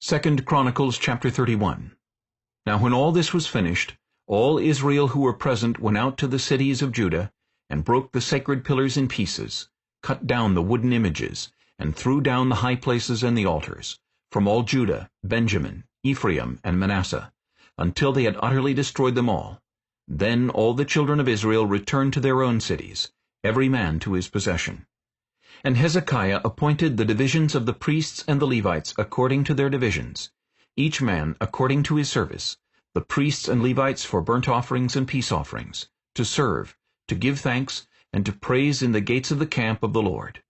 2 Chronicles chapter 31. Now when all this was finished, all Israel who were present went out to the cities of Judah, and broke the sacred pillars in pieces, cut down the wooden images, and threw down the high places and the altars, from all Judah, Benjamin, Ephraim, and Manasseh, until they had utterly destroyed them all. Then all the children of Israel returned to their own cities, every man to his possession. And Hezekiah appointed the divisions of the priests and the Levites according to their divisions, each man according to his service, the priests and Levites for burnt offerings and peace offerings, to serve, to give thanks, and to praise in the gates of the camp of the Lord.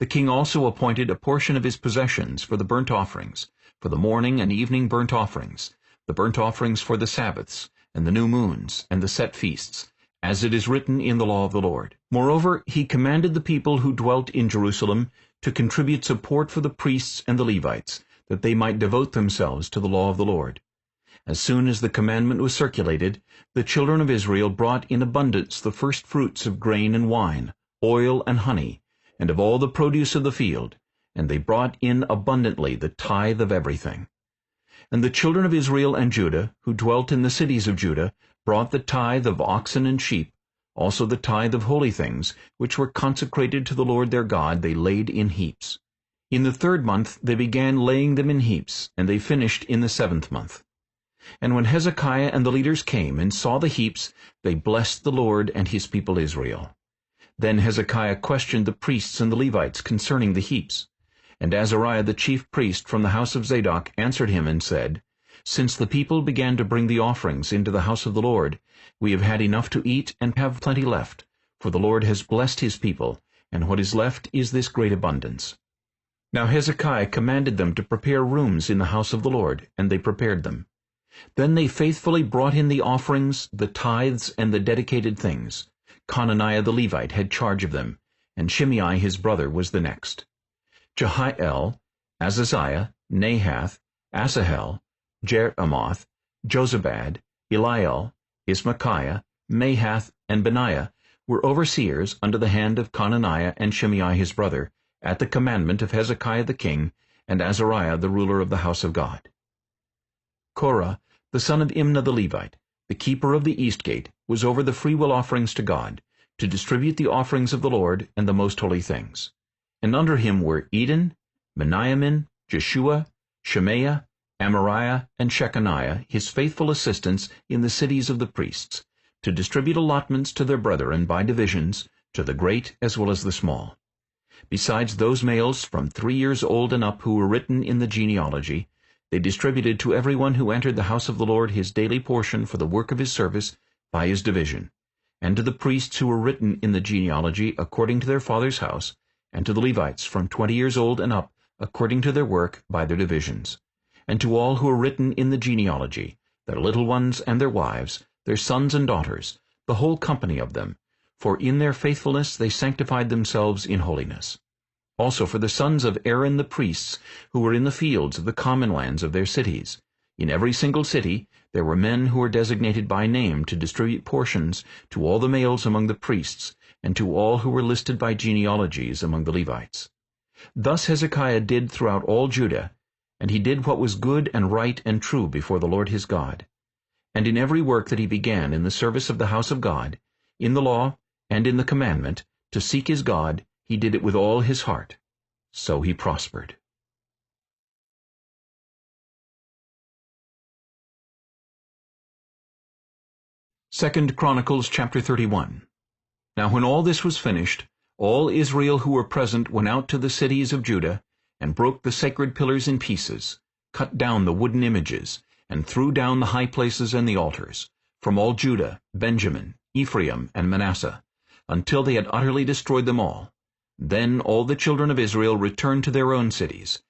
The king also appointed a portion of his possessions for the burnt offerings, for the morning and evening burnt offerings, the burnt offerings for the Sabbaths, and the new moons, and the set feasts, as it is written in the law of the Lord. Moreover, he commanded the people who dwelt in Jerusalem to contribute support for the priests and the Levites, that they might devote themselves to the law of the Lord. As soon as the commandment was circulated, the children of Israel brought in abundance the first fruits of grain and wine, oil and honey, and of all the produce of the field, and they brought in abundantly the tithe of everything. And the children of Israel and Judah, who dwelt in the cities of Judah, brought the tithe of oxen and sheep, also the tithe of holy things, which were consecrated to the Lord their God, they laid in heaps. In the 3rd month they began laying them in heaps, and they finished in the 7th month. And when Hezekiah and the leaders came and saw the heaps, they blessed the Lord and his people Israel. Then Hezekiah questioned the priests and the Levites concerning the heaps. And Azariah the chief priest from the house of Zadok answered him and said, Since the people began to bring the offerings into the house of the Lord, we have had enough to eat and have plenty left, for the Lord has blessed his people, and what is left is this great abundance. Now Hezekiah commanded them to prepare rooms in the house of the Lord, and they prepared them. Then they faithfully brought in the offerings, the tithes, and the dedicated things. Conaniah the Levite had charge of them, and Shimei his brother was the next. Jehiel, Azaziah, Nahath, Asahel, Jeremoth, Jozabad, Eliel, Ismachiah, Mahath, and Benaiah were overseers under the hand of Conaniah and Shimei his brother, at the commandment of Hezekiah the king, and Azariah the ruler of the house of God. Korah, the son of Imnah the Levite, the keeper of the east gate, was over the freewill offerings to God, to distribute the offerings of the Lord and the most holy things. And under him were Eden, Meniamin, Jeshua, Shemaiah, Amariah, and Shechaniah, his faithful assistants in the cities of the priests, to distribute allotments to their brethren by divisions, to the great as well as the small. Besides those males from 3 years old and up who were written in the genealogy, they distributed to everyone who entered the house of the Lord his daily portion for the work of his service by his division, and to the priests who were written in the genealogy according to their father's house, and to the Levites from 20 years old and up according to their work by their divisions, and to all who were written in the genealogy, their little ones and their wives, their sons and daughters, the whole company of them, for in their faithfulness they sanctified themselves in holiness. Also for the sons of Aaron the priests, who were in the fields of the common lands of their cities. In every single city there were men who were designated by name to distribute portions to all the males among the priests, and to all who were listed by genealogies among the Levites. Thus Hezekiah did throughout all Judah, and he did what was good and right and true before the Lord his God. And in every work that he began in the service of the house of God, in the law and in the commandment, to seek his God, he did it with all his heart. So he prospered. 2 Chronicles chapter 31. Now when all this was finished, all Israel who were present went out to the cities of Judah, and broke the sacred pillars in pieces, cut down the wooden images, and threw down the high places and the altars, from all Judah, Benjamin, Ephraim, and Manasseh, until they had utterly destroyed them all. Then all the children of Israel returned to their own cities,